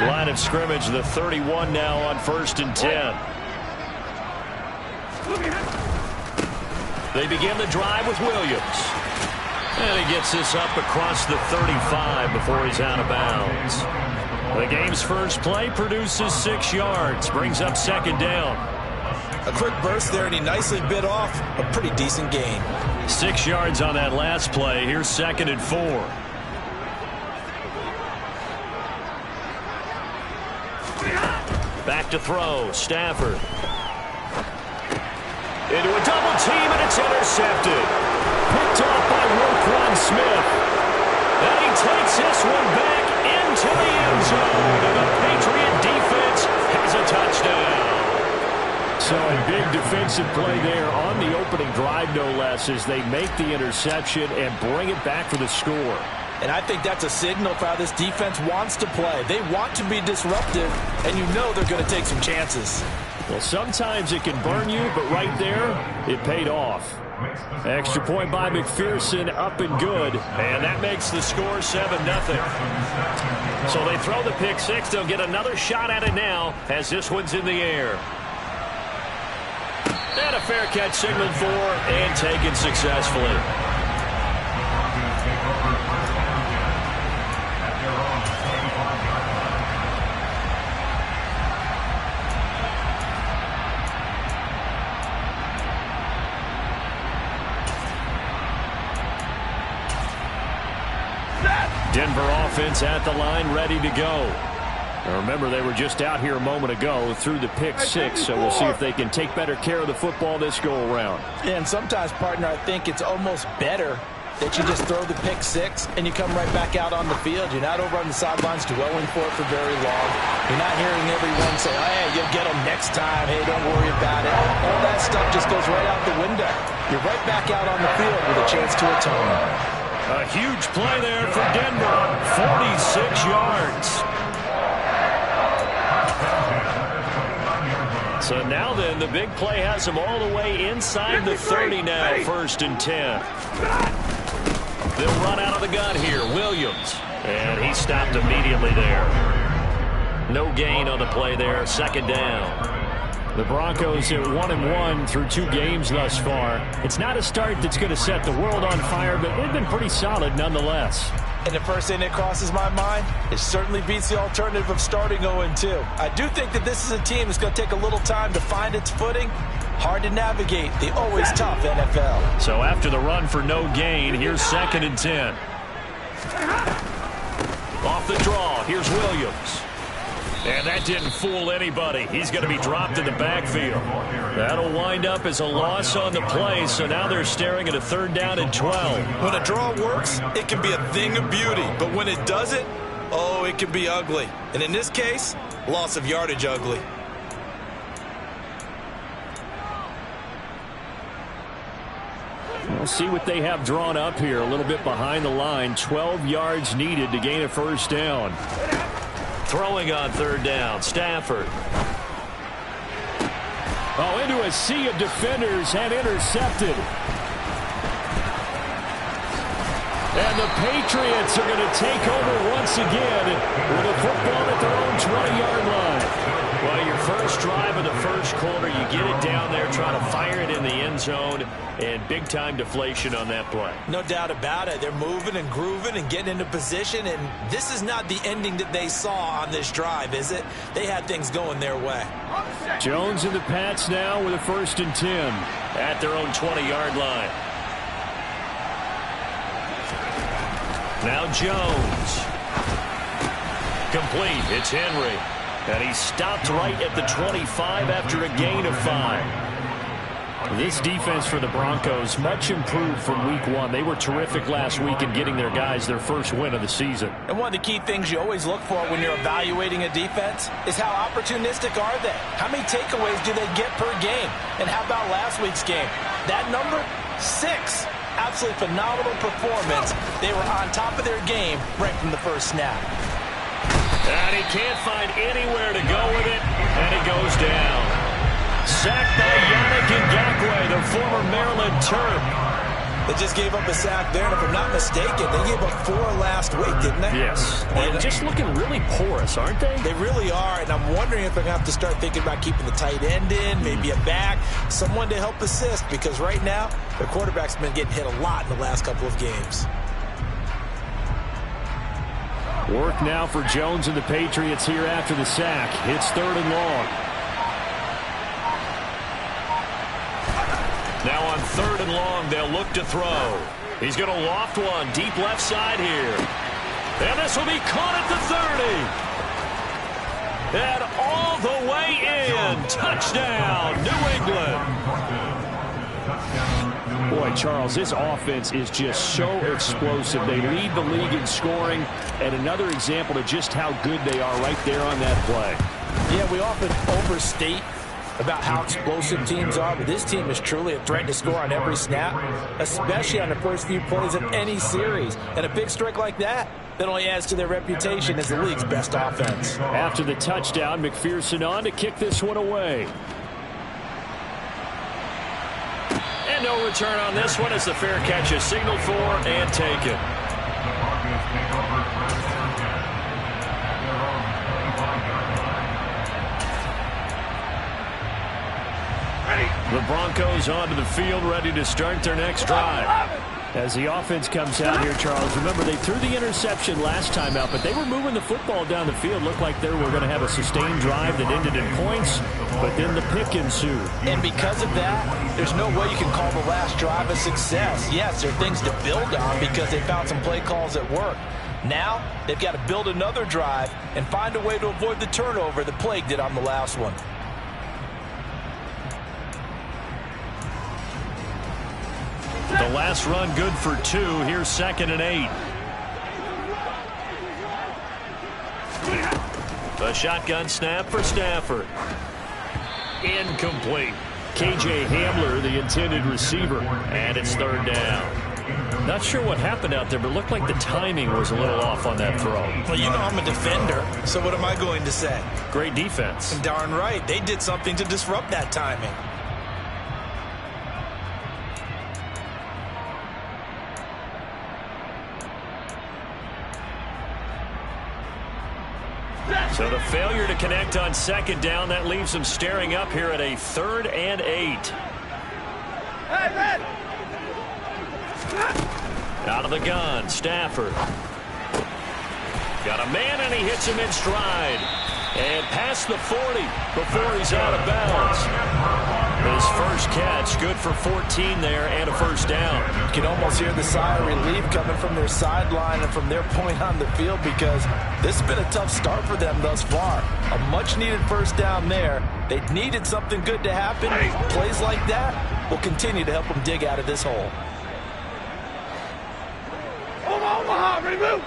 Line of scrimmage, the 31 now on 1st and 10. They begin the drive with Williams. And he gets this up across the 35 before he's out of bounds. The game's first play produces 6 yards, brings up 2nd down. A quick burst there, and he nicely bit off a pretty decent gain. 6 yards on that last play. Here's 2nd and 4. Back to throw. Stafford. Into a double team, and it's intercepted. Picked off by Roquan Smith. And he takes this one back into the end zone. And the Patriot defense has a touchdown. So a big defensive play there on the opening drive, no less, as they make the interception and bring it back for the score. And I think that's a signal for how this defense wants to play. They want to be disruptive, and you know they're going to take some chances. Well, sometimes it can burn you, but right there, it paid off. Extra point by McPherson, up and good. And that makes the score 7-0. So they throw the pick six. They'll get another shot at it now as this one's in the air. And a fair catch signaled for and taken successfully. Denver offense at the line, ready to go. Now remember, they were just out here a moment ago through the pick six, so we'll see if they can take better care of the football this go-around. And sometimes, partner, I think it's almost better that you just throw the pick six and you come right back out on the field. You're not over on the sidelines dwelling for it for very long. You're not hearing everyone say, oh, hey, you'll get them next time. Hey, don't worry about it. All that stuff just goes right out the window. You're right back out on the field with a chance to atone. A huge play there for Denver. 46 yards. So now then, the big play has them all the way inside the 30 now, 1st and 10. They'll run out of the gun here. Williams. And he stopped immediately there. No gain on the play there. 2nd down. The Broncos at 1-1 through 2 games thus far. It's not a start that's going to set the world on fire, but they've been pretty solid nonetheless. And the first thing that crosses my mind, it certainly beats the alternative of starting 0-2. I do think that this is a team that's going to take a little time to find its footing. Hard to navigate the always tough NFL. So after the run for no gain, here's 2nd and 10. Off the draw, here's Williams. And that didn't fool anybody. He's going to be dropped in the backfield. That'll wind up as a loss on the play, so now they're staring at a 3rd down and 12. When a draw works, it can be a thing of beauty. But when it doesn't, oh, it can be ugly. And in this case, loss of yardage ugly. We'll see what they have drawn up here. A little bit behind the line. 12 yards needed to gain a 1st down. Throwing on 3rd down, Stafford. Oh, into a sea of defenders and intercepted. And the Patriots are going to take over once again with a football at their own 20-yard line. Well, your first drive of the first quarter, you get it down there, trying to fire it in the end zone, and big-time deflation on that play. No doubt about it. They're moving and grooving and getting into position, and this is not the ending that they saw on this drive, is it? They had things going their way. Jones and the Pats now with a 1st and 10 at their own 20-yard line. Now Jones. Complete. It's Henry. And he stopped right at the 25 after a gain of 5. This defense for the Broncos, much improved from week 1. They were terrific last week in getting their guys their first win of the season. And one of the key things you always look for when you're evaluating a defense is how opportunistic are they? How many takeaways do they get per game? And how about last week's game? That number? 6. Absolutely phenomenal performance. They were on top of their game right from the first snap. And he can't find anywhere to go with it, and it goes down. Sacked by Yannick Ngakoue, the former Maryland Terp. They just gave up a sack there, and if I'm not mistaken, they gave up 4 last week, didn't they? Yes. And just looking really porous, aren't they? They really are, and I'm wondering if they're going to have to start thinking about keeping the tight end in, maybe a back, someone to help assist, because right now, the quarterback's been getting hit a lot in the last couple of games. Work now for Jones and the Patriots here after the sack. It's 3rd and long. Now on 3rd and long, they'll look to throw. He's going to loft one deep left side here. And this will be caught at the 30. And all the way in. Touchdown, New England. Boy, Charles, this offense is just so explosive. They lead the league in scoring, and another example of just how good they are right there on that play. Yeah, we often overstate about how explosive teams are, but this team is truly a threat to score on every snap, especially on the first few plays of any series. And a big strike like that only adds to their reputation as the league's best offense. After the touchdown, McPherson on to kick this one away. And no return on this one as the fair catch is signaled for and taken. The Broncos onto the field, ready to start their next drive. As the offense comes out here, Charles, remember they threw the interception last time out, but they were moving the football down the field. Looked like they were going to have a sustained drive that ended in points, but then the pick ensued. And because of that, there's no way you can call the last drive a success. Yes, there are things to build on because they found some play calls that work. Now, they've got to build another drive and find a way to avoid the turnover that plagued it on the last one. The last run good for 2. Here's 2nd and 8. The shotgun snap for Stafford. Incomplete. KJ Hamler, the intended receiver. And it's 3rd down. Not sure what happened out there, but it looked like the timing was a little off on that throw. Well, you know I'm a defender, so what am I going to say? Great defense. And darn right, they did something to disrupt that timing. So the failure to connect on 2nd down, that leaves them staring up here at a 3rd and 8. Out of the gun, Stafford. Got a man, and he hits him in stride. And past the 40 before he's out of bounds. His first catch, good for 14 there and a 1st down. You can almost hear the sigh of relief coming from their sideline and from their point on the field because this has been a tough start for them thus far. A much-needed 1st down there. They needed something good to happen. Plays like that will continue to help them dig out of this hole. Omaha, ready to move.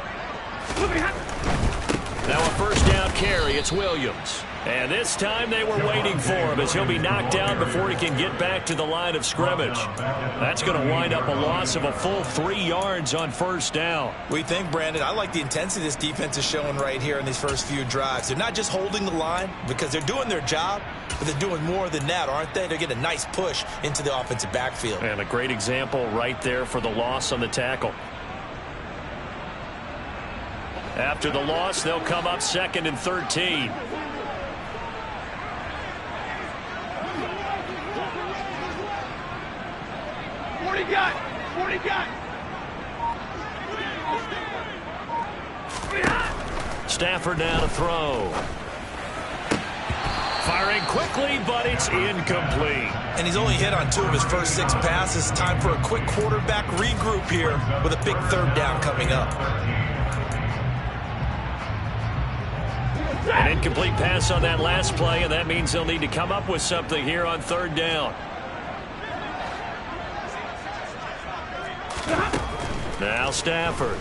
Now a 1st down carry. It's Williams. And this time they were waiting for him as he'll be knocked down before he can get back to the line of scrimmage. That's going to wind up a loss of a full 3 yards on 1st down. We think, Brandon, I like the intensity this defense is showing right here in these first few drives. They're not just holding the line because they're doing their job, but they're doing more than that, aren't they? They're getting a nice push into the offensive backfield. And a great example right there for the loss on the tackle. After the loss, they'll come up 2nd and 13. What do you got? What do you got? Stafford now to throw. Firing quickly, but it's incomplete. And he's only hit on 2 of his first 6 passes. Time for a quick quarterback regroup here with a big 3rd down coming up. An incomplete pass on that last play, and that means they'll need to come up with something here on 3rd down. Now Stafford.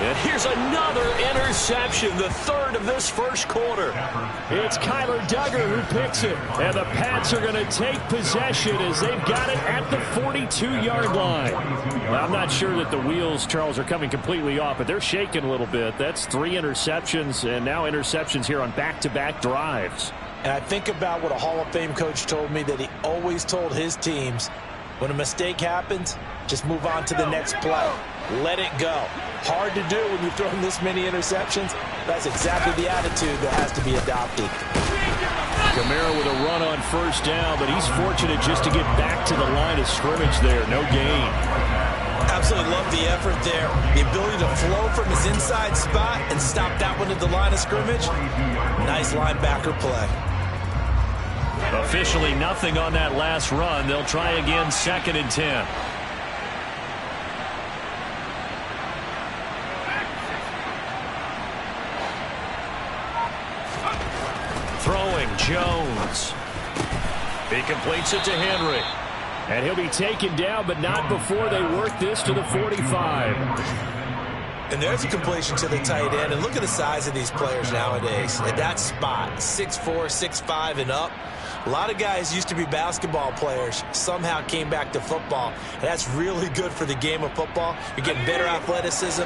And here's another interception, the 3rd of this first quarter. It's Kyler Duggar who picks it, and the Pats are going to take possession as they've got it at the 42-yard line. Well, I'm not sure that the wheels, Charles, are coming completely off, but they're shaking a little bit. That's 3 interceptions, and now interceptions here on back-to-back drives. And I think about what a Hall of Fame coach told me that he always told his teams, When a mistake happens, just move on to the next play. Let it go. Hard to do when you've thrown this many interceptions. That's exactly the attitude that has to be adopted. Kamara with a run on first down, but he's fortunate just to get back to the line of scrimmage there. No gain. Absolutely love the effort there. The ability to flow from his inside spot and stop that one at the line of scrimmage. Nice linebacker play. Officially nothing on that last run. They'll try again, 2nd and 10. Throwing, Jones. He completes it to Henry. And he'll be taken down, but not before they work this to the 45. And there's a completion to the tight end. And look at the size of these players nowadays. At that spot, 6'4", 6'5", and up. A lot of guys used to be basketball players, somehow came back to football. And that's really good for the game of football. You're getting better athleticism,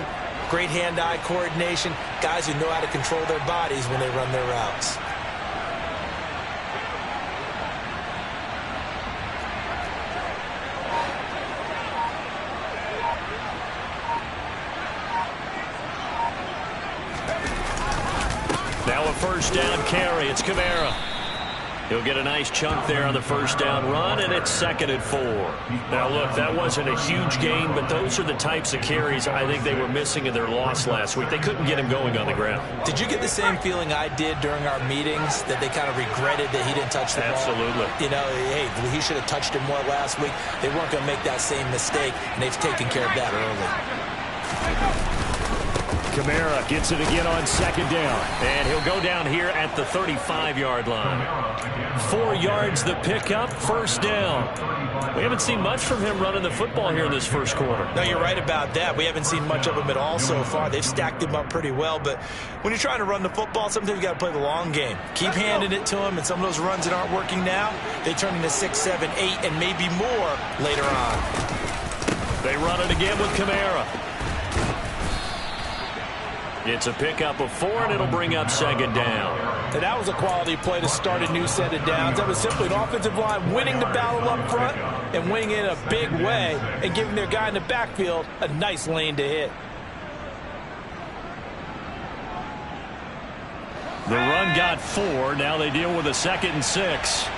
great hand-eye coordination, guys who know how to control their bodies when they run their routes. Now a first down carry. It's Kamara. He'll get a nice chunk there on the first down run, and it's 2nd and 4. Now, look, that wasn't a huge gain, but those are the types of carries I think they were missing in their loss last week. They couldn't get him going on the ground. Did you get the same feeling I did during our meetings, that they kind of regretted that he didn't touch the ball? Absolutely. You know, hey, he should have touched it more last week. They weren't going to make that same mistake, and they've taken care of that early. Kamara gets it again on 2nd down. And he'll go down here at the 35-yard line. 4 yards the pickup, first down. We haven't seen much from him running the football here in this first quarter. No, you're right about that. We haven't seen much of him at all so far. They've stacked him up pretty well. But when you're trying to run the football, sometimes you got to play the long game. Keep handing it to him, and some of those runs that aren't working now, they turn into 6, 7, 8, and maybe more later on. They run it again with Kamara. It's a pickup of 4, and it'll bring up 2nd down. And that was a quality play to start a new set of downs. That was simply an offensive line winning the battle up front and winning it in a big way and giving their guy in the backfield a nice lane to hit. The run got 4. Now they deal with a 2nd and 6.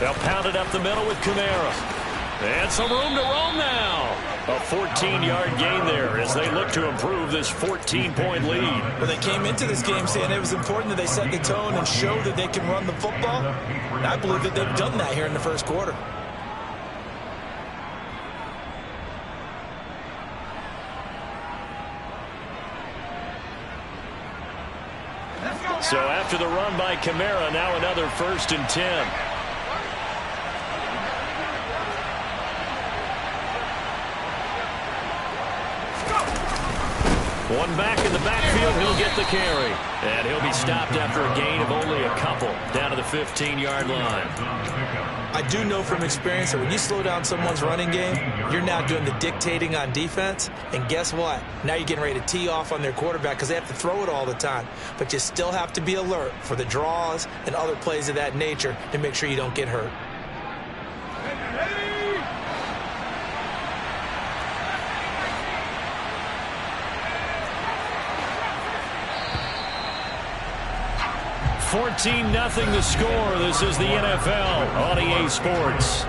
They'll pound it up the middle with Kamara. And some room to roam now. A 14-yard gain there as they look to improve this 14-point lead. Well, they came into this game saying it was important that they set the tone and show that they can run the football. And I believe that they've done that here in the first quarter. So after the run by Kamara, now another 1st and 10. One back in the backfield, he'll get the carry. And he'll be stopped after a gain of only a couple down to the 15-yard line. I do know from experience that when you slow down someone's running game, you're now doing the dictating on defense. And guess what? Now you're getting ready to tee off on their quarterback because they have to throw it all the time. But you still have to be alert for the draws and other plays of that nature to make sure you don't get hurt. 14-0 the score. This is the NFL on EA Sports.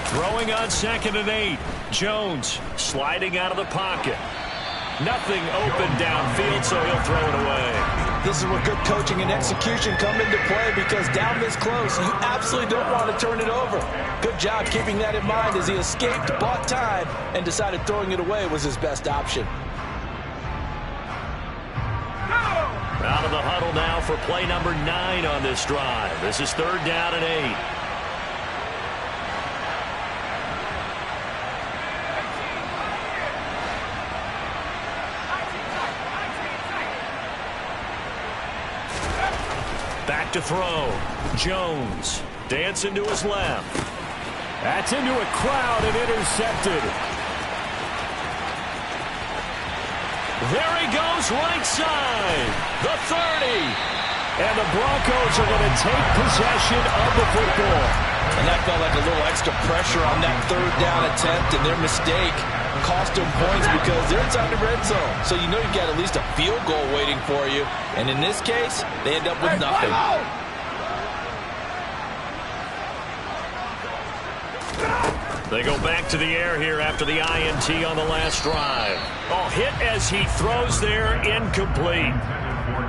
Throwing on 2nd and 8. Jones sliding out of the pocket. Nothing open downfield, so he'll throw it away. this is where good coaching and execution come into play, because down this close, you absolutely don't want to turn it over. Good job keeping that in mind as he escaped, bought time, and decided throwing it away was his best option. Out of the huddle now for play number 9 on this drive. This is 3rd down and 8. Back to throw. Jones dancing to his left. That's into a crowd and intercepted. There he goes, right side. The 30. And the Broncos are going to take possession of the football. And that felt like a little extra pressure on that 3rd down attempt, and their mistake cost them points because they're inside the red zone. So you know you've got at least a field goal waiting for you. And in this case, they end up with nothing. They go back to the air here after the INT on the last drive. Oh, hit as he throws there, incomplete.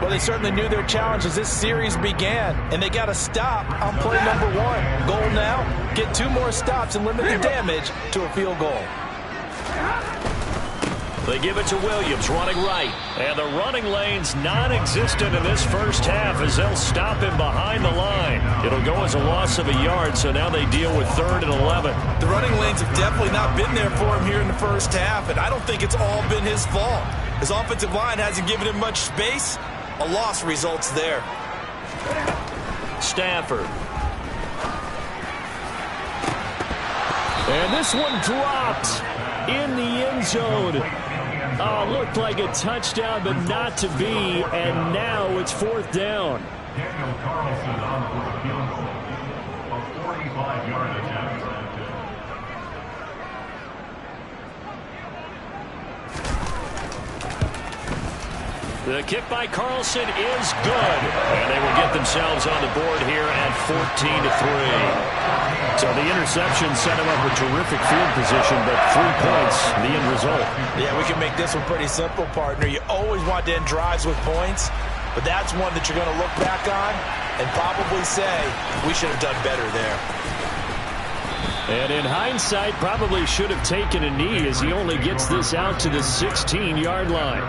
Well, they certainly knew their challenge as this series began, and they got a stop on play number 1. Goal now, get 2 more stops and limit the damage to a field goal. They give it to Williams, running right. And the running lane's non-existent in this first half as they'll stop him behind the line. It'll go as a loss of a yard, so now they deal with 3rd and 11. The running lanes have definitely not been there for him here in the first half, and I don't think it's all been his fault. His offensive line hasn't given him much space. A loss results there. Stafford. And this one dropped in the end zone. Oh, looked like a touchdown, but not to be. And now it's 4th down. Daniel Carlson on for a field goal. A 45-yard attempt. The kick by Carlson is good. And they will get themselves on the board here at 14-3. So the interception set him up with terrific field position, but 3 points, the end result. Yeah, we can make this one pretty simple, partner. You always want to end drives with points, but that's one that you're going to look back on and probably say, we should have done better there. And in hindsight, probably should have taken a knee as he only gets this out to the 16-yard line.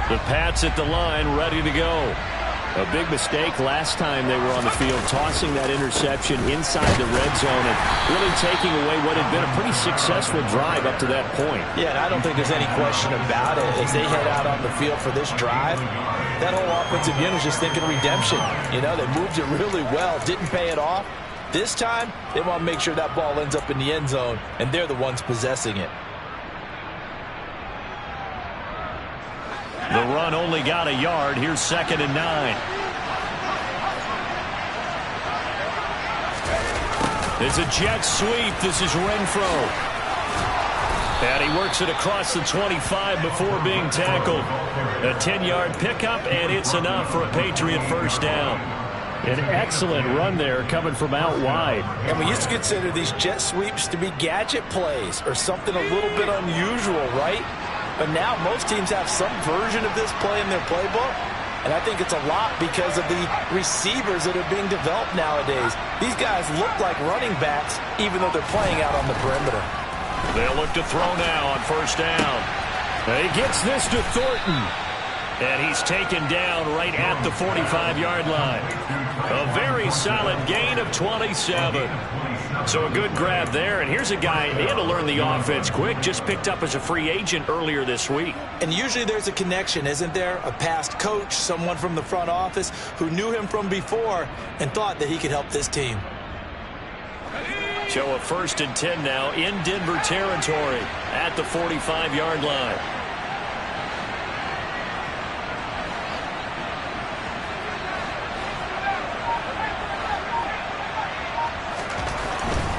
The Pats at the line, ready to go. A big mistake last time they were on the field, tossing that interception inside the red zone and really taking away what had been a pretty successful drive up to that point. Yeah, and I don't think there's any question about it. As they head out on the field for this drive, that whole offensive unit is just thinking redemption. You know, they moved it really well, didn't pay it off. This time, they want to make sure that ball ends up in the end zone, and they're the ones possessing it. The run only got a yard. Here's 2nd and 9. It's a jet sweep. This is Renfro. And he works it across the 25 before being tackled. A 10-yard pickup, and it's enough for a Patriot first down. An excellent run there coming from out wide. And we used to consider these jet sweeps to be gadget plays or something a little bit unusual, right? But now most teams have some version of this play in their playbook. And I think it's a lot because of the receivers that are being developed nowadays. These guys look like running backs even though they're playing out on the perimeter. They'll look to throw now on first down. He gets this to Thornton. And he's taken down right at the 45-yard line. A very solid gain of 27. So a good grab there. And here's a guy, they had to learn the offense quick, just picked up as a free agent earlier this week. And usually there's a connection, isn't there? A past coach, someone from the front office who knew him from before and thought that he could help this team. So a 1st and 10 now in Denver territory at the 45-yard line.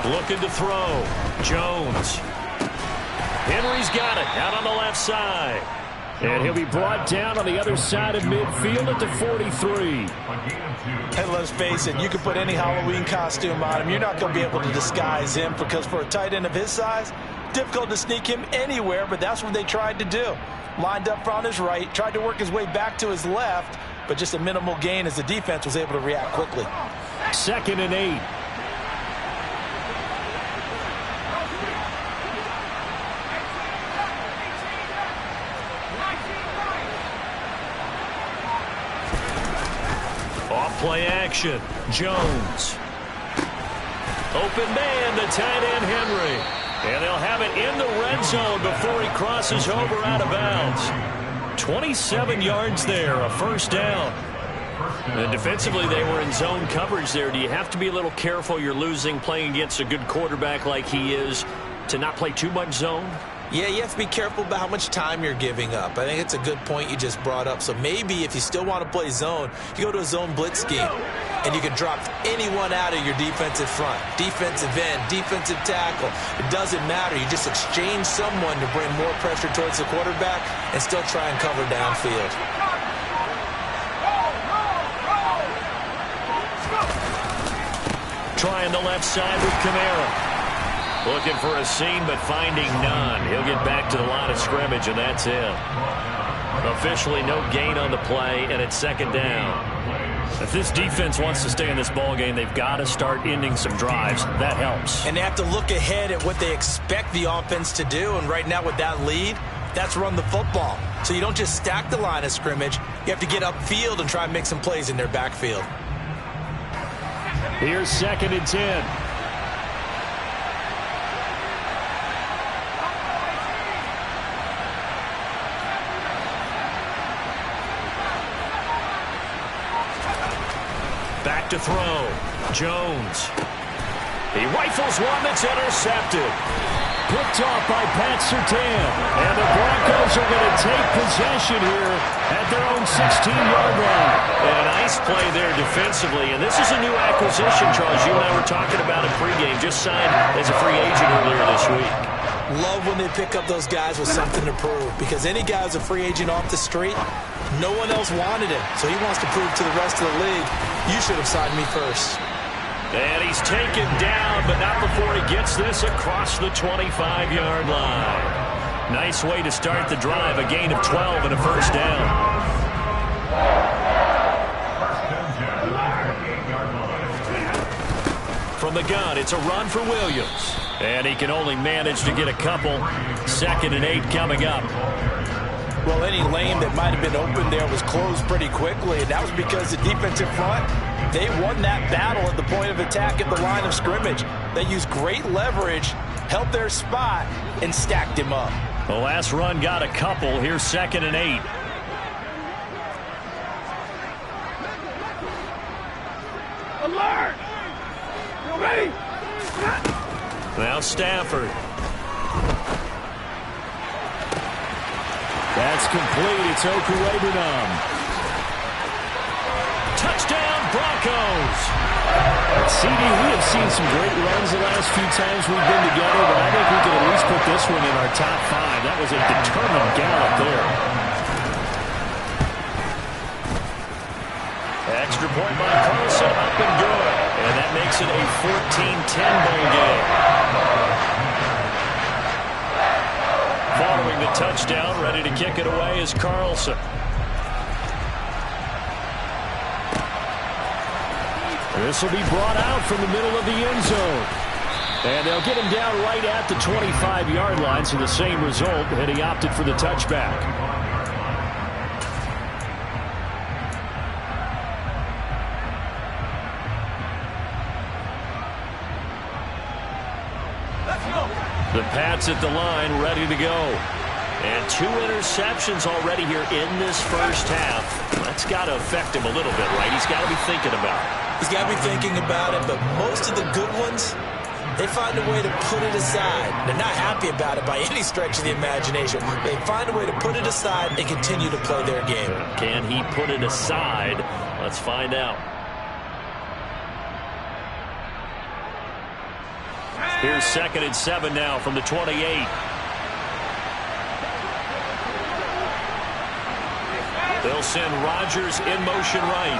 Looking to throw. Jones. Henry's got it out on the left side. And he'll be brought down on the other side of midfield at the 43. Hey, let's face it, you can put any Halloween costume on him. You're not going to be able to disguise him because for a tight end of his size, difficult to sneak him anywhere, but that's what they tried to do. Lined up on his right, tried to work his way back to his left, but just a minimal gain as the defense was able to react quickly. 2nd and 8. Play action. Jones. Open man, the tight end Henry. And they'll have it in the red zone before he crosses over out of bounds. 27 yards there, a first down. And defensively, they were in zone coverage there. Do you have to be a little careful you're losing playing against a good quarterback like he is to not play too much zone? Yeah, you have to be careful about how much time you're giving up. I think it's a good point you just brought up. So maybe if you still want to play zone, you go to a zone blitz scheme, and you can drop anyone out of your defensive front, defensive end, defensive tackle. It doesn't matter. You just exchange someone to bring more pressure towards the quarterback and still try and cover downfield. Trying the left side with Kamara. Looking for a seam, but finding none. He'll get back to the line of scrimmage, and that's it. Officially no gain on the play, and it's 2nd down. If this defense wants to stay in this ballgame, they've got to start ending some drives. That helps. And they have to look ahead at what they expect the offense to do, and right now with that lead, that's run the football. So you don't just stack the line of scrimmage. You have to get upfield and try and make some plays in their backfield. Here's 2nd and 10. Back to throw. Jones. He rifles one that's intercepted. Picked off by Pat Surtain. And the Broncos are going to take possession here at their own 16-yard line. And a nice play there defensively. And this is a new acquisition, Charles. You and I were talking about it pregame. Just signed as a free agent earlier this week. Love when they pick up those guys with something to prove. Because any guy who's a free agent off the street, no one else wanted him. So he wants to prove to the rest of the league, you should have signed me first. And he's taken down, but not before he gets this across the 25-yard line. Nice way to start the drive. A gain of 12 and a first down. From the gun, it's a run for Williams. And he can only manage to get a couple. 2nd and 8 coming up. Well, any lane that might have been open there was closed pretty quickly, and that was because the defensive front, they won that battle at the point of attack at the line of scrimmage. They used great leverage, held their spot, and stacked him up. The last run got a couple. Here's 2nd and 8. Alert! You ready? Now Stafford. That's complete. It's Okuwebunam. Touchdown, Broncos. CD, we have seen some great runs the last few times we've been together, but I think we can at least put this one in our top 5. That was a determined gallop there. Extra point by Carlson, up and good. And that makes it a 14-10 ball game. Following the touchdown, ready to kick it away is Carlson. This will be brought out from the middle of the end zone. And they'll get him down right at the 25-yard line, so the same result, and he opted for the touchback. The Pats at the line, ready to go. And 2 interceptions already here in this first half. That's got to affect him a little bit, right? He's got to be thinking about it. He's got to be thinking about it, but most of the good ones, they find a way to put it aside. They're not happy about it by any stretch of the imagination. They find a way to put it aside and continue to play their game. Can he put it aside? Let's find out. Here's 2nd and 7 now from the 28. They'll send Rodgers in motion right.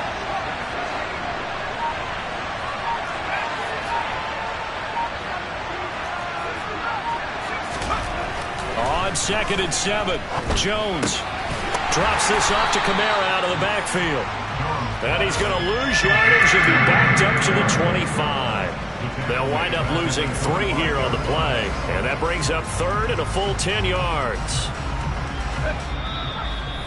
On 2nd and 7, Jones drops this off to Kamara out of the backfield. And he's going to lose yardage and be backed up to the 25. They'll wind up losing 3 here on the play. And that brings up 3rd and a full 10 yards.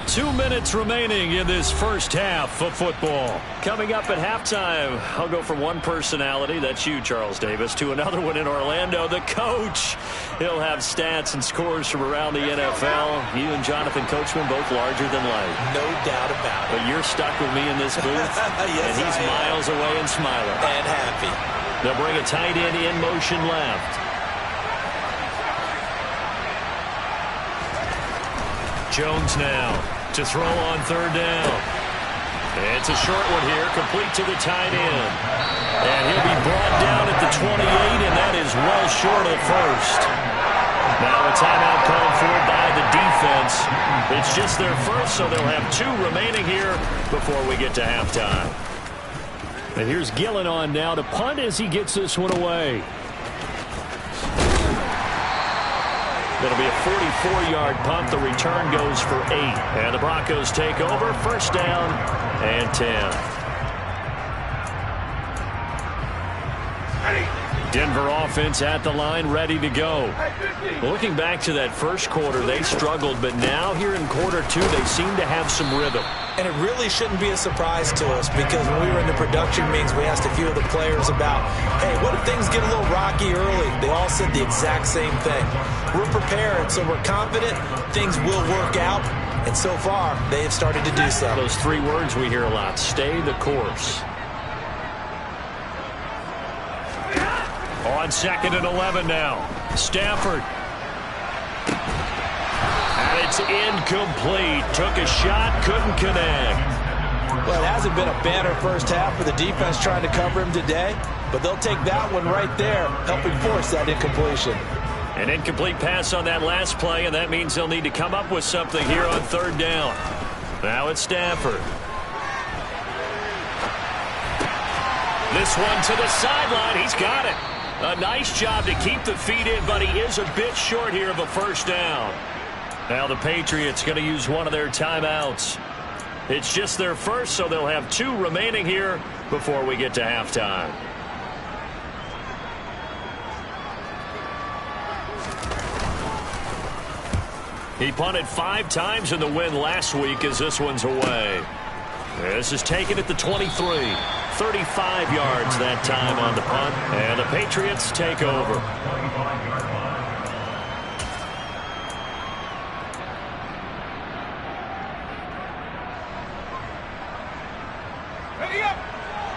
2 minutes remaining in this first half of football. Coming up at halftime, I'll go from one personality, that's you, Charles Davis, to another one in Orlando, the coach. He'll have stats and scores from around the NFL. You and Jonathan Coachman both larger than life. No doubt about it. But you're stuck with me in this booth, yes, and he's miles away and smiling. And happy. They'll bring a tight end in motion left. Jones now to throw on 3rd down. It's a short one here, complete to the tight end. And he'll be brought down at the 28, and that is well short of the first. Now a timeout called for by the defense. It's just their first, so they'll have 2 remaining here before we get to halftime. And here's Gillen on now to punt as he gets this one away. It'll be a 44-yard punt. The return goes for 8. And the Broncos take over. 1st down and 10. Denver offense at the line, ready to go. Looking back to that first quarter, they struggled, but now here in quarter 2, they seem to have some rhythm. And it really shouldn't be a surprise to us, because when we were in the production meetings, we asked a few of the players about, hey, what if things get a little rocky early? They all said the exact same thing. We're prepared, so we're confident things will work out. And so far, they have started to do so. Those 3 words we hear a lot: stay the course. On 2nd and 11 now. Stafford. And it's incomplete. Took a shot, couldn't connect. Well, it hasn't been a banner first half for the defense trying to cover him today, but they'll take that one right there, helping force that incompletion. An incomplete pass on that last play, and that means they'll need to come up with something here on 3rd down. Now it's Stafford. This one to the sideline. He's got it. A nice job to keep the feet in, but he is a bit short here of a 1st down. Now the Patriots going to use one of their timeouts. It's just their first, so they'll have 2 remaining here before we get to halftime. He punted 5 times in the win last week as this one's away. This is taken at the 23. 35 yards that time on the punt, and the Patriots take over.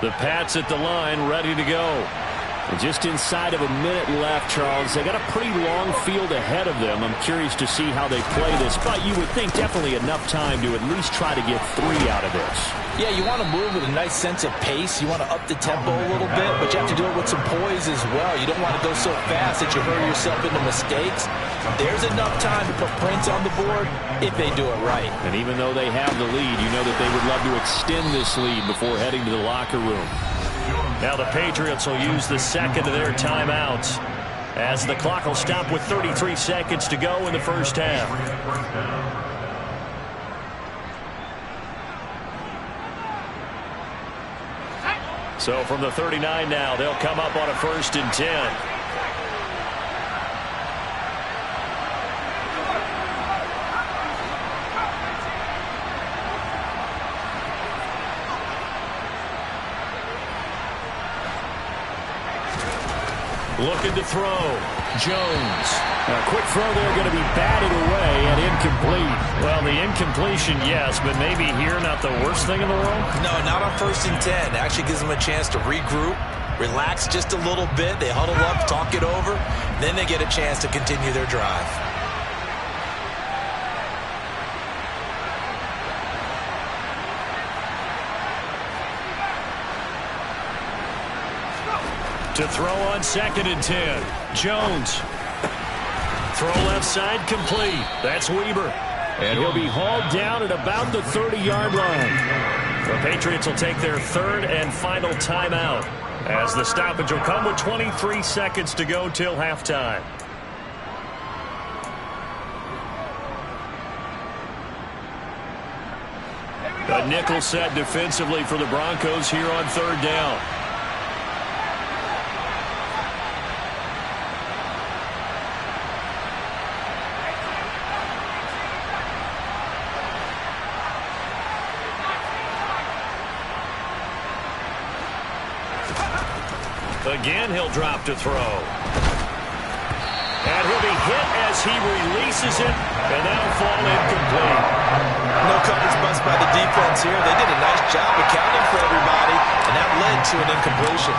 The Pats at the line, ready to go. And just inside of a minute left, Charles. They got a pretty long field ahead of them. I'm curious to see how they play this, but you would think definitely enough time to at least try to get 3 out of this. Yeah, you want to move with a nice sense of pace. You want to up the tempo a little bit, but you have to do it with some poise as well. You don't want to go so fast that you hurry yourself into mistakes. There's enough time to put points on the board if they do it right. And even though they have the lead, you know that they would love to extend this lead before heading to the locker room. Now the Patriots will use the 2nd of their timeouts as the clock will stop with 33 seconds to go in the first half. So from the 39 now, they'll come up on a 1st and 10. Looking to throw. Jones. A quick throw there, going to be batted away and incomplete. Well, the incompletion, yes, but maybe here not the worst thing in the world? No, not on 1st and 10. It actually gives them a chance to regroup, relax just a little bit. They huddle up, talk it over, then they get a chance to continue their drive. To throw on 2nd and 10. Jones. Throw left side complete. That's Weber. And he'll be hauled down at about the 30-yard line. The Patriots will take their third and final timeout, as the stoppage will come with 23 seconds to go till halftime. A nickel set defensively for the Broncos here on third down. Again, he'll drop to throw. And he'll be hit as he releases it, and that'll fall incomplete. No coverage bust by the defense here. They did a nice job accounting for everybody, and that led to an incompletion.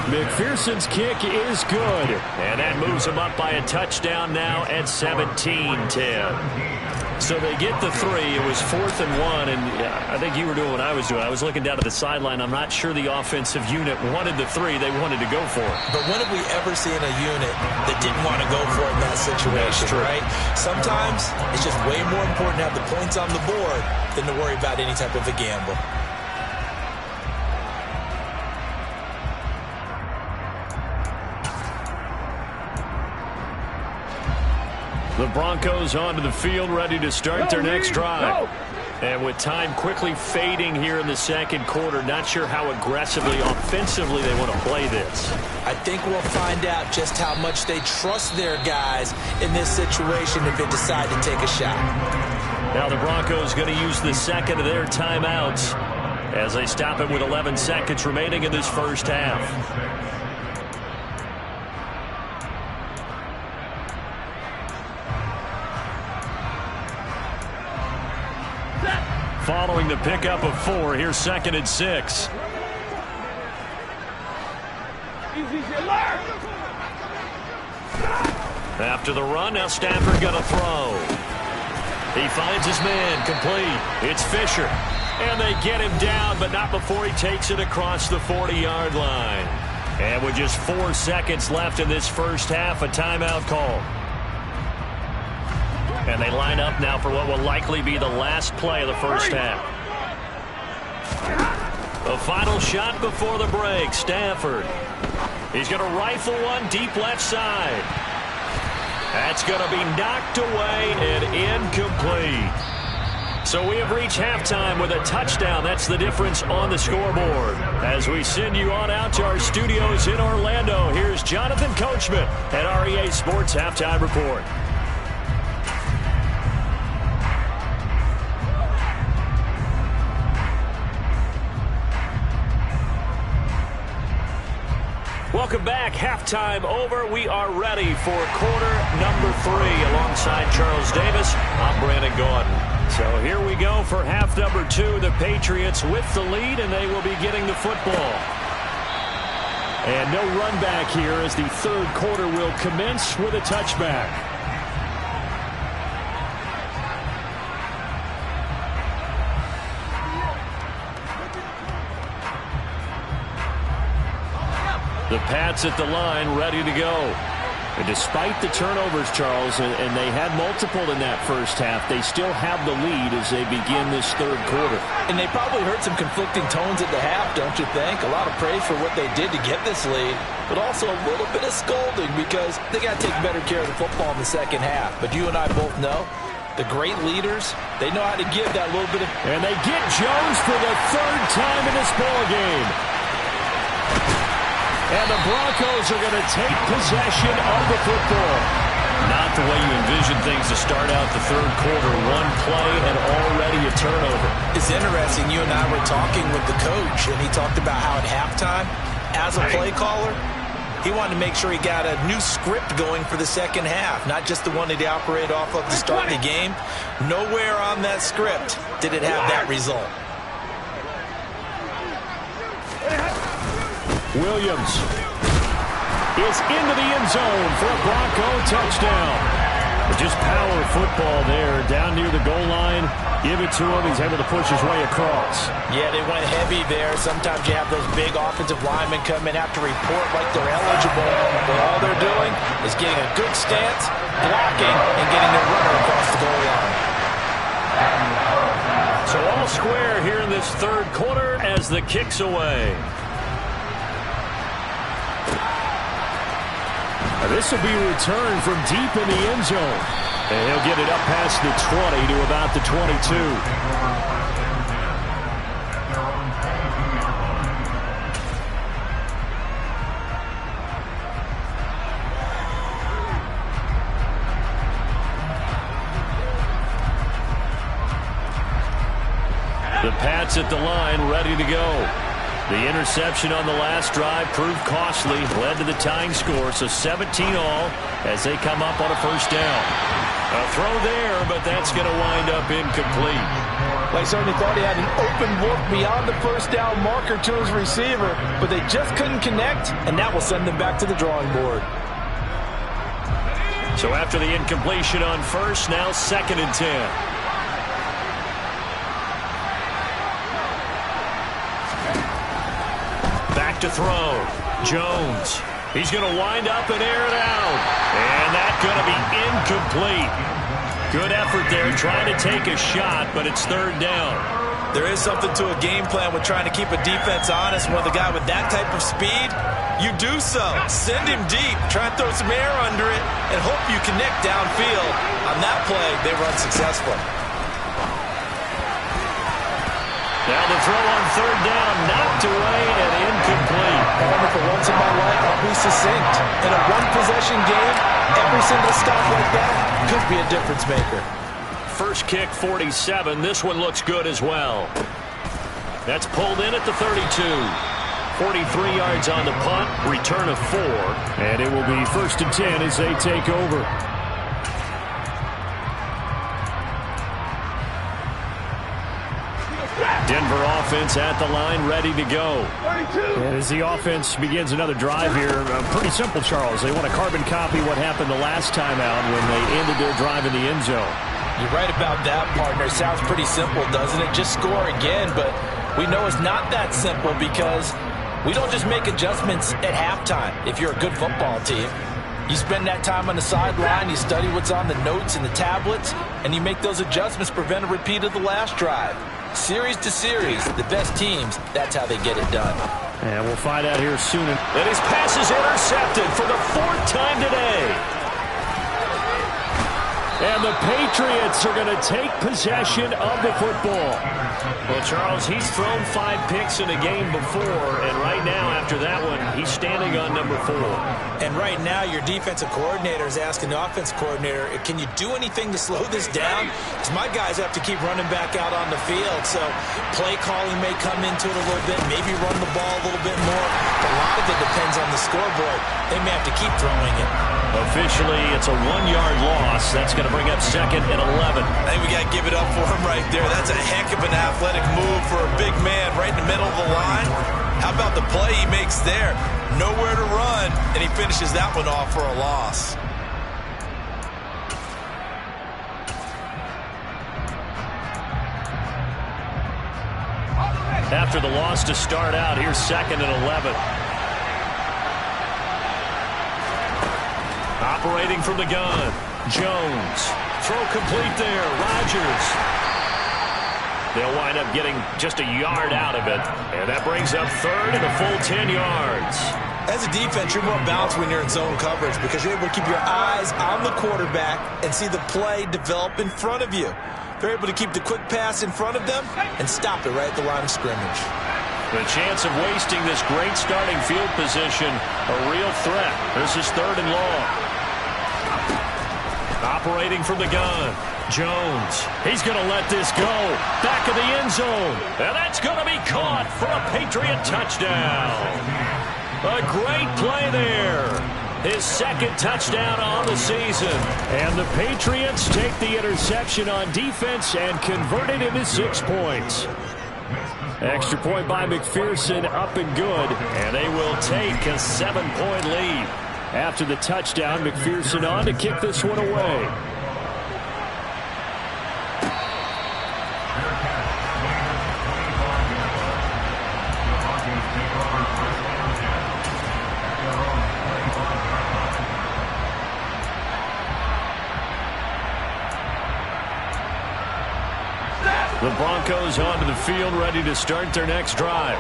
McPherson's kick is good, and that moves him up by a touchdown now at 17-10. So they get the 3. It was 4th and 1, and I think you were doing what I was doing. I was looking down at the sideline. I'm not sure the offensive unit wanted the 3. They wanted to go for it. But when have we ever seen a unit that didn't want to go for it in that situation, right? Sometimes it's just way more important to have the points on the board than to worry about any type of a gamble. The Broncos onto the field, ready to start their next drive. And with time quickly fading here in the second quarter, not sure how aggressively, offensively they want to play this. I think we'll find out just how much they trust their guys in this situation if they decide to take a shot. Now the Broncos going to use the second of their timeouts as they stop it with 11 seconds remaining in this first half. Following the pickup of 4, here's 2nd and 6. After the run, now Stafford going to throw. He finds his man, complete. It's Fisher. And they get him down, but not before he takes it across the 40-yard line. And with just 4 seconds left in this first half, a timeout call. And they line up now for what will likely be the last play of the first half. The final shot before the break, Stafford. He's going to rifle one deep left side. That's going to be knocked away and incomplete. So we have reached halftime with a touchdown. That's the difference on the scoreboard. As we send you on out to our studios in Orlando, here's Jonathan Coachman at REA Sports Halftime Report. Welcome back. Halftime over. We are ready for quarter number 3 alongside Charles Davis. I'm Brandon Gaudin. So here we go for half number 2. The Patriots with the lead, and they will be getting the football. And no run back here as the third quarter will commence with a touchback. The Pats at the line, ready to go. And despite the turnovers, Charles, and they had multiple in that first half, they still have the lead as they begin this third quarter. And they probably heard some conflicting tones at the half, don't you think? A lot of praise for what they did to get this lead, but also a little bit of scolding because they got to take better care of the football in the second half. But you and I both know the great leaders, they know how to give that little bit of... And they get Jones for the third time in this ballgame. And the Broncos are going to take possession of the football. Not the way you envision things to start out the third quarter. One play and already a turnover. It's interesting. You and I were talking with the coach, and he talked about how at halftime, as a play caller, he wanted to make sure he got a new script going for the second half, not just the one that he operated off of to start the game. Nowhere on that script did it have that result. Williams is into the end zone for a Bronco touchdown. Just power football there, down near the goal line. Give it to him. He's able to push his way across. Yeah, they went heavy there. Sometimes you have those big offensive linemen come in, have to report like they're eligible, but all they're doing is getting a good stance, blocking, and getting their runner across the goal line. So all square here in this third quarter as the kick's away. This will be returned from deep in the end zone. And he'll get it up past the 20 to about the 22. The Pats at the line, ready to go. The interception on the last drive proved costly, led to the tying score, so 17 all as they come up on a first down. A throw there, but that's going to wind up incomplete. They certainly thought he had an open look beyond the first down marker to his receiver, but they just couldn't connect, and that will send them back to the drawing board. So after the incompletion on first, now 2nd and 10. To throw. Jones. He's going to wind up and air it out. And that's going to be incomplete. Good effort there trying to take a shot, but it's 3rd down. There is something to a game plan with trying to keep a defense honest. When the guy with that type of speed, you do so. Send him deep. Try and throw some air under it and hope you connect downfield. On that play, they run successful. Now the throw on 3rd down, knocked away and incomplete. And for once in my life, I'll be succinct. In a one-possession game, every single stop like that could be a difference maker. First kick, 47. This one looks good as well. That's pulled in at the 32. 43 yards on the punt, return of 4. And it will be 1st and 10 as they take over. Denver offense at the line, ready to go. And as the offense begins another drive here, pretty simple, Charles. They want to carbon copy what happened the last time out when they ended their drive in the end zone. You're right about that, partner. Sounds pretty simple, doesn't it? Just score again, but we know it's not that simple because we don't just make adjustments at halftime if you're a good football team. You spend that time on the sideline, you study what's on the notes and the tablets, and you make those adjustments, prevent a repeat of the last drive. Series to series, the best teams, that's how they get it done. And we'll find out here soon. And his pass is intercepted for the 4th time today. And the Patriots are going to take possession of the football. Well, Charles, he's thrown 5 picks in a game before, and right now, after that one, he's standing on number 4. And right now, your defensive coordinator is asking the offensive coordinator, can you do anything to slow this down? Because my guys have to keep running back out on the field, so play calling may come into it a little bit, maybe run the ball a little bit more. But a lot of it depends on the scoreboard. They may have to keep throwing it. Officially, it's a 1-yard loss. That's going to bring up 2nd and 11. I think we got to give it up for him right there. That's a heck of an athletic move for a big man right in the middle of the line. How about the play he makes there? Nowhere to run, and he finishes that one off for a loss. After the loss to start out, here's 2nd and 11. Operating from the gun, Jones. Throw complete there, Rodgers. They'll wind up getting just a yard out of it. And that brings up 3rd and a full 10 yards. As a defense, you're more balanced when you're in zone coverage because you're able to keep your eyes on the quarterback and see the play develop in front of you. They're able to keep the quick pass in front of them and stop it right at the line of scrimmage. The chance of wasting this great starting field position, a real threat. This is 3rd and long. Operating from the gun, Jones. He's going to let this go. Back of the end zone. And that's going to be caught for a Patriot touchdown. A great play there. His 2nd touchdown on the season. And the Patriots take the interception on defense and convert it into 6 points. Extra point by McPherson, up and good. And they will take a 7-point lead. After the touchdown, McPherson on to kick this one away. The Broncos onto the field, ready to start their next drive.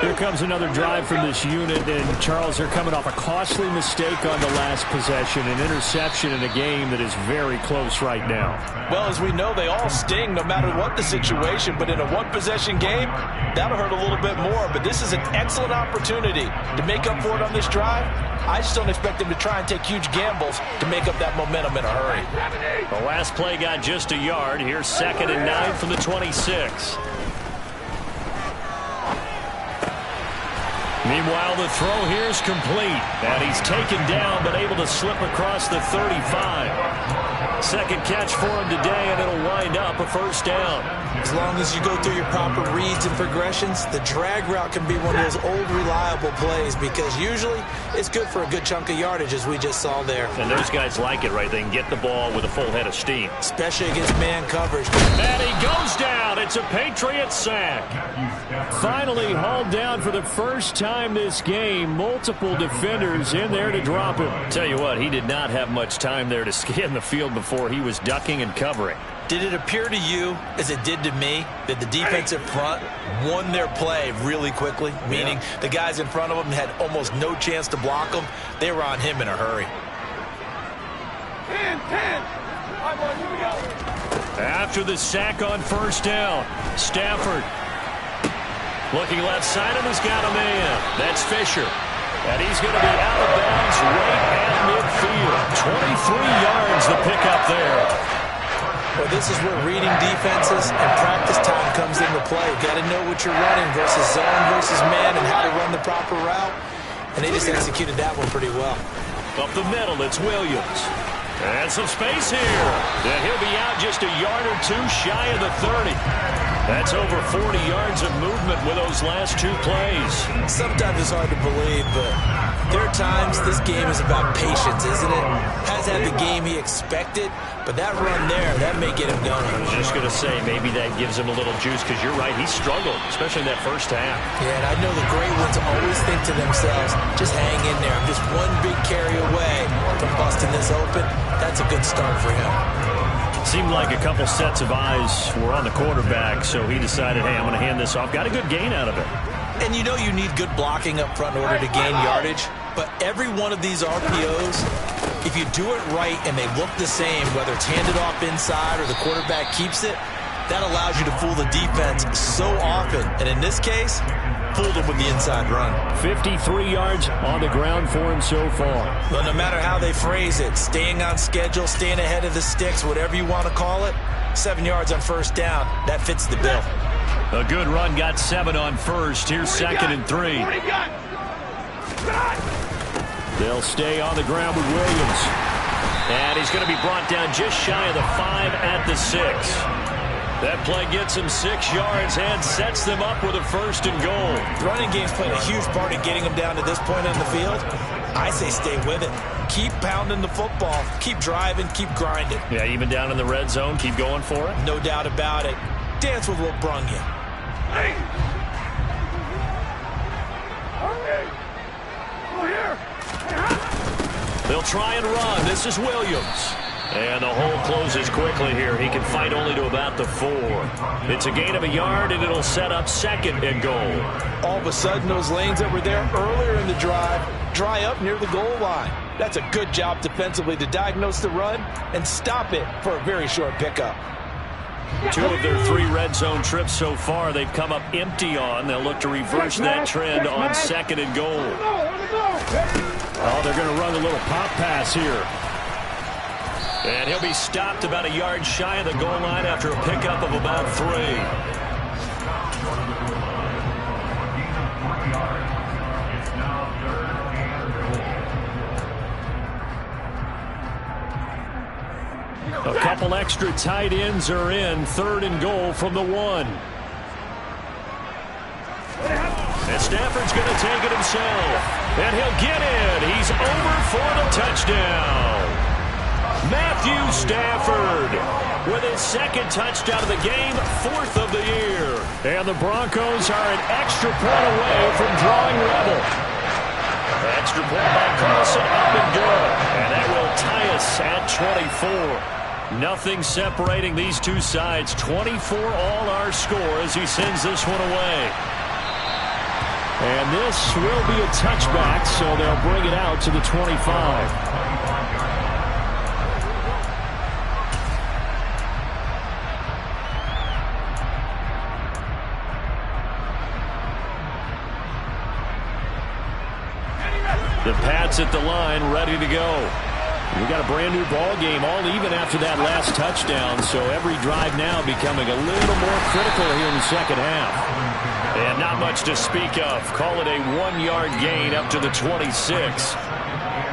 Here comes another drive from this unit, and Charles, they're coming off a costly mistake on the last possession, an interception in a game that is very close right now. Well, as we know, they all sting no matter what the situation, but in a one-possession game, that'll hurt a little bit more. But this is an excellent opportunity to make up for it on this drive. I just don't expect them to try and take huge gambles to make up that momentum in a hurry. The last play got just a yard. Here's 2nd and 9 from the 26. Meanwhile, the throw here is complete. And he's taken down, but able to slip across the 35. Second catch for him today, and it'll wind up a first down. As long as you go through your proper reads and progressions, the drag route can be one of those old reliable plays because usually it's good for a good chunk of yardage, as we just saw there. And those guys like it, right? They can get the ball with a full head of steam. Especially against man coverage. And he goes down. It's a Patriot sack. Finally hauled down for the first time this game. Multiple defenders in there to drop him. Tell you what, he did not have much time there to scan the field before he was ducking and covering. Did it appear to you, as it did to me, that the defensive front won their play really quickly? Meaning the guys in front of them had almost no chance to block them. They were on him in a hurry. 10. Here we go. After the sack on first down, Stafford looking left side of him, has got a man. That's Fisher. And he's going to be out of bounds right at midfield. 23 yards the pickup there. Well, this is where reading defenses and practice time comes into play. You've got to know what you're running versus zone versus man and how to run the proper route. And they just executed that one pretty well. Up the middle, it's Williams. And some space here. And he'll be out just a yard or two shy of the 30. That's over 40 yards of movement with those last two plays. Sometimes it's hard to believe, but there are times this game is about patience, isn't it? Has had the game he expected, but that run there, that may get him going. I was just going to say, maybe that gives him a little juice, because you're right, he struggled, especially in that first half. Yeah, and I know the great ones always think to themselves, just hang in there. I'm just one big carry away from busting this open. That's a good start for him. Seemed like a couple sets of eyes were on the quarterback, so he decided, hey, I'm going to hand this off. Got a good gain out of it. And you know you need good blocking up front in order to gain yardage, but every one of these RPOs, if you do it right and they look the same, whether it's handed off inside or the quarterback keeps it, that allows you to fool the defense so often. And in this case, fooled him with the inside run. 53 yards on the ground for him so far. But no matter how they phrase it, staying on schedule, staying ahead of the sticks, whatever you want to call it, 7 yards on first down, that fits the bill. A good run, got 7 on first. Here's 2nd and 3. They'll stay on the ground with Williams. And he's going to be brought down just shy of the 5 at the 6. That play gets him 6 yards and sets them up with a 1st and goal. The running game's playing a huge part in getting them down to this point in the field. I say stay with it. Keep pounding the football. Keep driving. Keep grinding. Yeah, even down in the red zone, keep going for it. No doubt about it. Dance with what brung you. Hey! Okay. Over here. They'll try and run. This is Williams. And the hole closes quickly here. He can fight only to about the 4. It's a gain of a yard, and it'll set up 2nd and goal. All of a sudden, those lanes that were there earlier in the drive dry up near the goal line. That's a good job defensively to diagnose the run and stop it for a very short pickup. 2 of their 3 red zone trips so far, they've come up empty on. They'll look to reverse that trend on 2nd and goal. Oh, they're going to run a little pop pass here. And he'll be stopped about a yard shy of the goal line after a pickup of about 3. A couple extra tight ends are in. 3rd and goal from the 1. And Stafford's going to take it himself. And he'll get in. He's over for the touchdown. Matthew Stafford with his 2nd touchdown of the game, 4th of the year. And the Broncos are an extra point away from drawing level. Extra point by Carlson, up and good. And that will tie us at 24. Nothing separating these two sides. 24 all our score as he sends this one away. And this will be a touchback, so they'll bring it out to the 25. The Pats at the line, ready to go. We got a brand new ball game, all even after that last touchdown, so every drive now becoming a little more critical here in the second half. And not much to speak of. Call it a 1-yard gain up to the 26.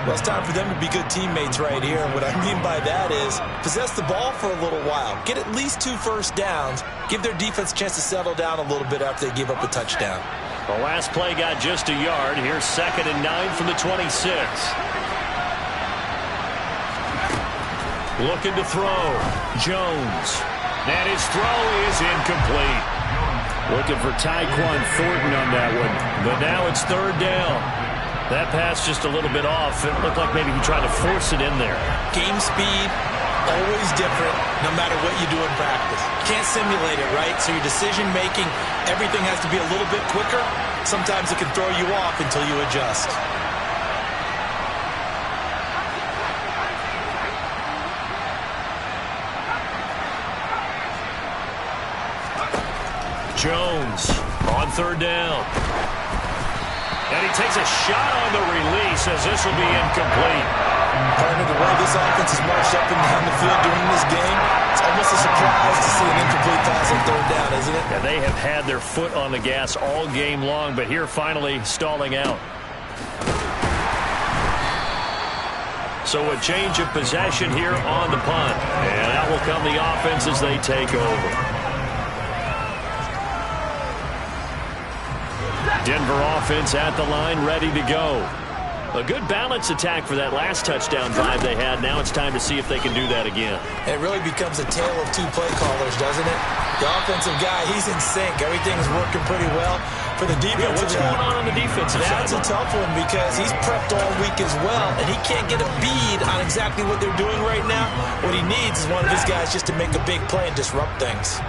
Well, it's time for them to be good teammates right here. And what I mean by that is possess the ball for a little while. Get at least 2 first downs. Give their defense a chance to settle down a little bit after they give up a touchdown. The last play got just a yard. Here's 2nd and 9 from the 26. Looking to throw. Jones. And his throw is incomplete. Looking for Tyquan Thornton on that one. But now it's 3rd down. That pass just a little bit off. It looked like maybe he tried to force it in there. Game speed, always different, no matter what you do in practice. You can't simulate it, right? So your decision-making, everything has to be a little bit quicker. Sometimes it can throw you off until you adjust. Jones on 3rd down. And he takes a shot on the release as this will be incomplete. Partner, the way this offense has marched up and down the field during this game, it's almost a surprise to see an incomplete pass on 3rd down, isn't it? Yeah, they have had their foot on the gas all game long, but here finally stalling out. So a change of possession here on the punt. And out will come the offense as they take over. Denver offense at the line, ready to go. A good balance attack for that last touchdown drive they had. Now it's time to see if they can do that again. It really becomes a tale of 2 play callers, doesn't it? The offensive guy, he's in sync. Everything's working pretty well. For the defensive what's going on the defensive side? That's a tough one because he's prepped all week as well, and he can't get a bead on exactly what they're doing right now. What he needs is one of his guys just to make a big play and disrupt things.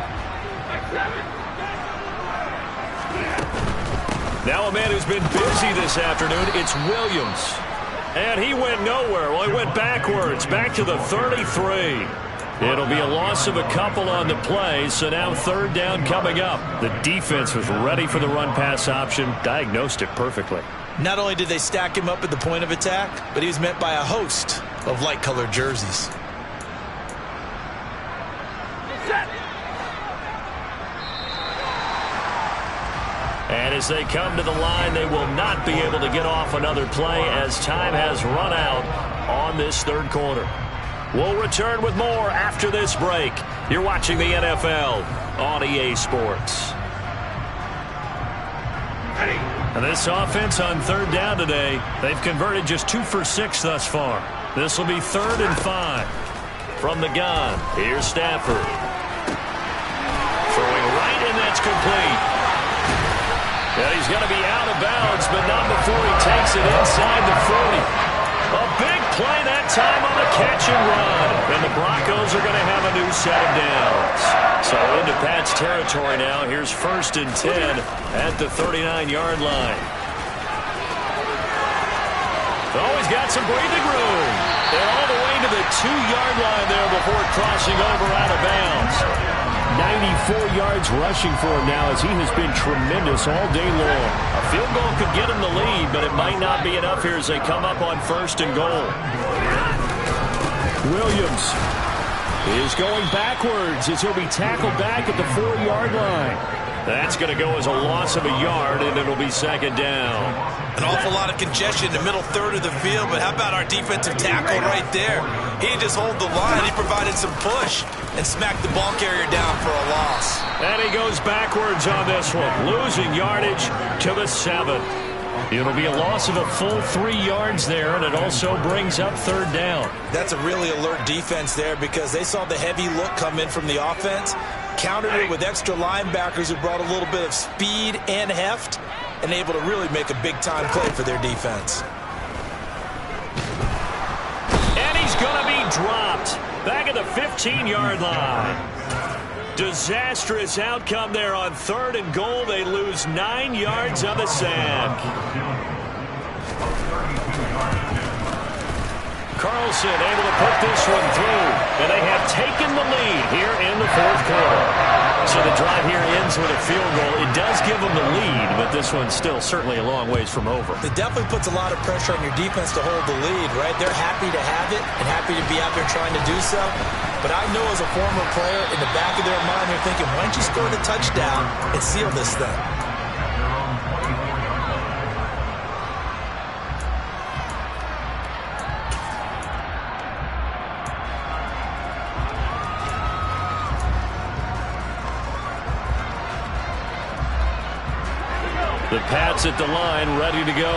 Now a man who's been busy this afternoon, it's Williams. And he went nowhere. Well, he went backwards, back to the 33. It'll be a loss of a couple on the play, so now 3rd down coming up. The defense was ready for the run-pass option, diagnosed it perfectly. Not only did they stack him up at the point of attack, but he was met by a host of light-colored jerseys. And as they come to the line, they will not be able to get off another play as time has run out on this 3rd quarter. We'll return with more after this break. You're watching the NFL on EA Sports. And this offense on 3rd down today, they've converted just 2 for 6 thus far. This will be 3rd and 5. From the gun, here's Stafford. Throwing right, and that's complete. Yeah, he's going to be out of bounds, but not before he takes it inside the 40. A big play that time on the catch and run. And the Broncos are going to have a new set of downs. So into Pat's territory now. Here's 1st and 10 at the 39-yard line. Oh, he's got some breathing room. They're all the way to the 2-yard line there before crossing over out of bounds. 94 yards rushing for him now as he has been tremendous all day long. A field goal could get him the lead, but it might not be enough here as they come up on 1st and goal. Williams is going backwards as he'll be tackled back at the 4-yard line. That's going to go as a loss of a yard, and it'll be 2nd down. An awful lot of congestion in the middle 3rd of the field, but how about our defensive tackle right there? He didn't just hold the line, he provided some push and smacked the ball carrier down for a loss. And he goes backwards on this one, losing yardage to the 7. It'll be a loss of a full 3 yards there, and it also brings up 3rd down. That's a really alert defense there because they saw the heavy look come in from the offense, countered it with extra linebackers who brought a little bit of speed and heft, and able to really make a big-time play for their defense. And he's going to be dropped. Back at the 15-yard line. Disastrous outcome there on 3rd and goal. They lose 9 yards on the sack. Carlson able to put this one through. And they have taken the lead here in the 4th quarter. So the drive here ends with a field goal. It does give them the lead, but this one's still certainly a long ways from over. It definitely puts a lot of pressure on your defense to hold the lead, right? They're happy to have it and happy to be out there trying to do so. But I know as a former player, in the back of their mind, they're thinking, why don't you score the touchdown and seal this thing? The Pats at the line, ready to go.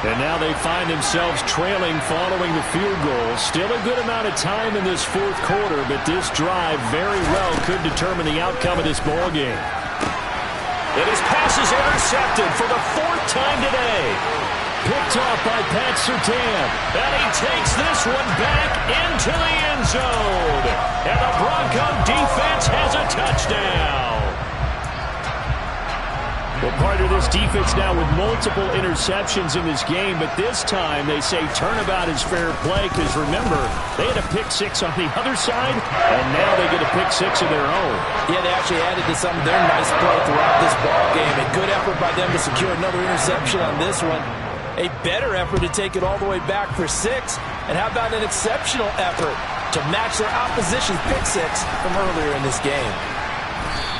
And now they find themselves trailing following the field goal. Still a good amount of time in this 4th quarter, but this drive very well could determine the outcome of this ball game. And his pass is intercepted for the 4th time today. Picked off by Pat Surtain. And he takes this one back into the end zone. And the Bronco defense has a touchdown. Well, part of this defense now with multiple interceptions in this game, but this time they say turnabout is fair play because, remember, they had a pick 6 on the other side, and now they get a pick 6 of their own. Yeah, they actually added to some of their nice play throughout this ball game. A good effort by them to secure another interception on this one. A better effort to take it all the way back for 6. And how about an exceptional effort to match their opposition's pick 6 from earlier in this game?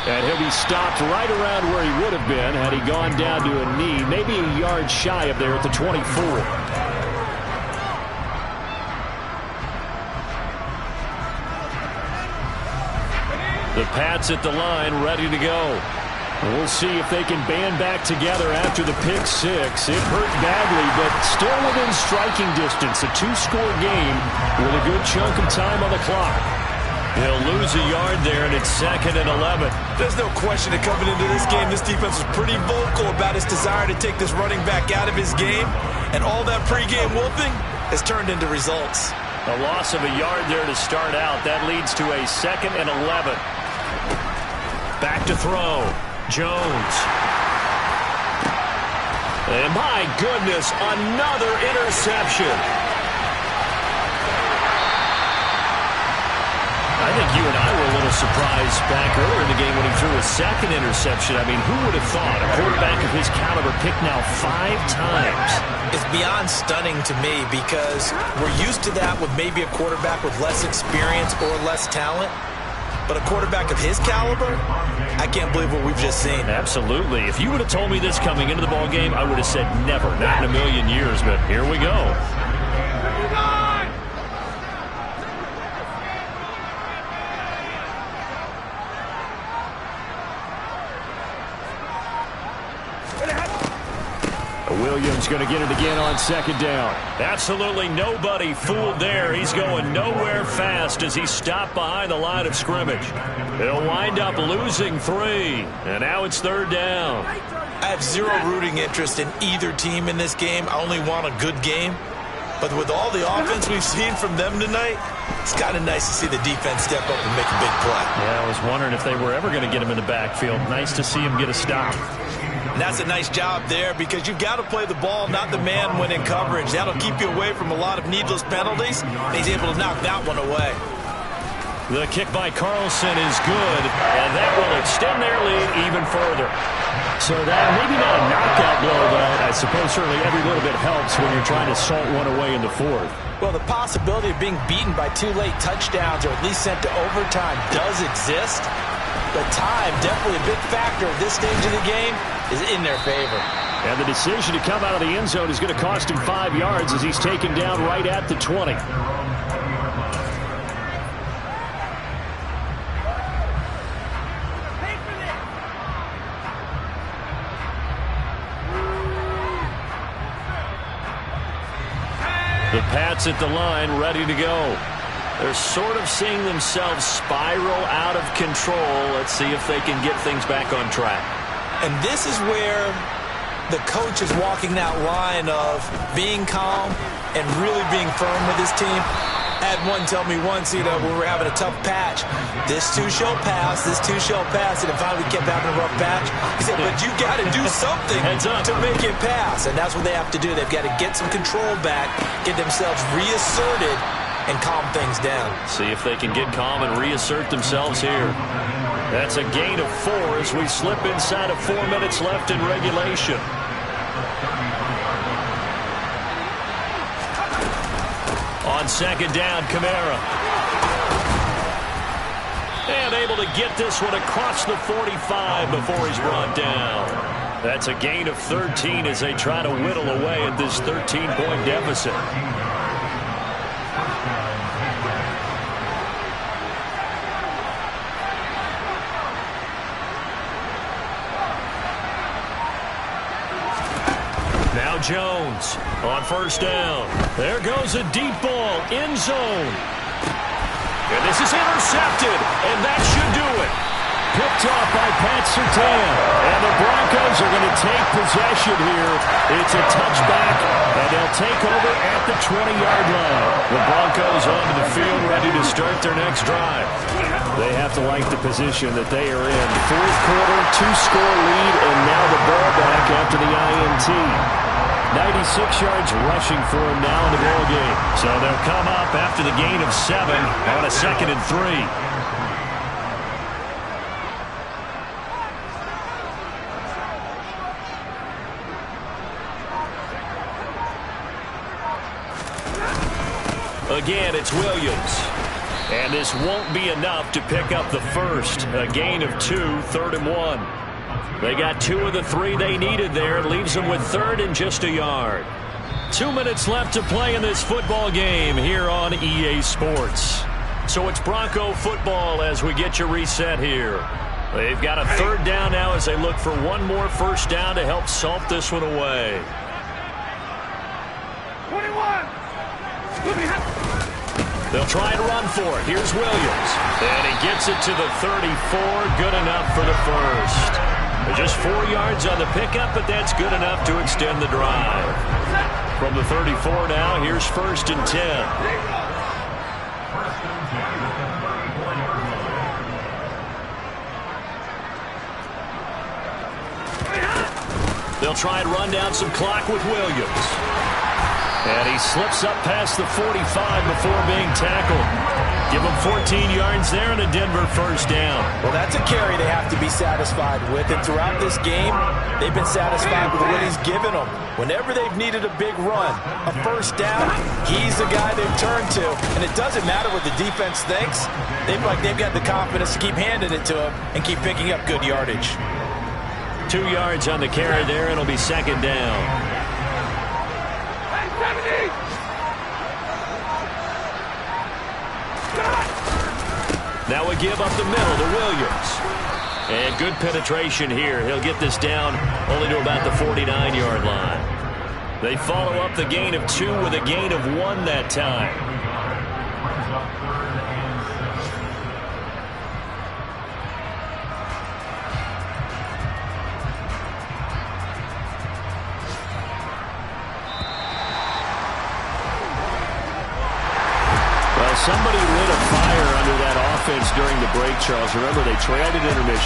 And he'll be stopped right around where he would have been had he gone down to a knee, maybe a yard shy of there at the 24. The Pats at the line, ready to go. We'll see if they can band back together after the pick 6. It hurt badly, but still within striking distance. A 2-score game with a good chunk of time on the clock. He'll lose a yard there, and it's 2nd and 11. There's no question that coming into this game, this defense was pretty vocal about its desire to take this running back out of his game. And all that pregame wolfing has turned into results. A loss of a yard there to start out. That leads to a 2nd and 11. Back to throw. Jones. And my goodness, another interception. I think you and I were a little surprised back earlier in the game when he threw a 2nd interception. I mean, who would have thought a quarterback of his caliber picked now 5 times? It's beyond stunning to me because we're used to that with maybe a quarterback with less experience or less talent. But a quarterback of his caliber, I can't believe what we've just seen. Absolutely. If you would have told me this coming into the ball game, I would have said never, not in a million years. But here we go. Williams going to get it again on 2nd down. Absolutely nobody fooled there. He's going nowhere fast as he's stopped behind the line of scrimmage. He'll wind up losing 3. And now it's 3rd down. I have zero rooting interest in either team in this game. I only want a good game. But with all the offense we've seen from them tonight, it's kind of nice to see the defense step up and make a big play. Yeah, I was wondering if they were ever going to get him in the backfield. Nice to see him get a stop. And that's a nice job there because you've got to play the ball, not the man when in coverage. That'll keep you away from a lot of needless penalties. And he's able to knock that one away. The kick by Carlson is good, and that will extend their lead even further. So that maybe not a knockout blow, but I suppose certainly every little bit helps when you're trying to salt one away in the 4th. Well, the possibility of being beaten by 2 late touchdowns or at least sent to overtime does exist. But time, definitely a big factor at this stage of the game, is in their favor. And the decision to come out of the end zone is going to cost him 5 yards as he's taken down right at the 20. The Pats at the line, ready to go. They're sort of seeing themselves spiral out of control. Let's see if they can get things back on track. And this is where the coach is walking that line of being calm and really being firm with his team. had one tell me once, when we were having a tough patch, this too shall pass, and then finally we kept having a rough patch. He said, but you got to do something to make it pass, and that's what they have to do. They've got to get some control back, get themselves reasserted, and calm things down. See if they can get calm and reassert themselves here. That's a gain of 4 as we slip inside of 4 minutes left in regulation. On second down, Kamara. And able to get this one across the 45 before he's brought down. That's a gain of 13 as they try to whittle away at this 13-point deficit. Now Jones on first down. There goes a deep ball, end zone. And this is intercepted, and that should do it. Picked off by Pat Surtain. And the Broncos are going to take possession here. It's a touchback, and they'll take over at the 20-yard line. The Broncos onto the field ready to start their next drive. They have to like the position that they are in. Fourth quarter, 2-score lead, and now the ball back after the INT. 96 yards rushing for him now in the ball game. So they'll come up after the gain of 7 on a 2nd and 3. Again, it's Williams. And this won't be enough to pick up the first. A gain of 2, 3rd and 1. They got 2 of the 3 they needed there. It leaves them with 3rd and just a yard. 2 minutes left to play in this football game here on EA Sports. So it's Bronco football as we get you reset here. They've got a 3rd down now as they look for one more first down to help salt this one away. 21. They'll try and run for it. Here's Williams. And he gets it to the 34. Good enough for the first. Just 4 yards on the pickup, but that's good enough to extend the drive. From the 34 now, here's 1st and 10. They'll try and run down some clock with Williams. And he slips up past the 45 before being tackled. Give him 14 yards there and a Denver first down. Well, that's a carry they have to be satisfied with. And throughout this game, they've been satisfied with what he's given them. Whenever they've needed a big run, a first down, he's the guy they've turned to. And it doesn't matter what the defense thinks. They've got the confidence to keep handing it to him and keep picking up good yardage. 2 yards on the carry there, and it'll be 2nd down. Now we give up the middle to Williams. And good penetration here. He'll get this down only to about the 49-yard line. They follow up the gain of 2 with a gain of 1 that time. Somebody lit a fire under that offense during the break, Charles. Remember, they trailed at intermission.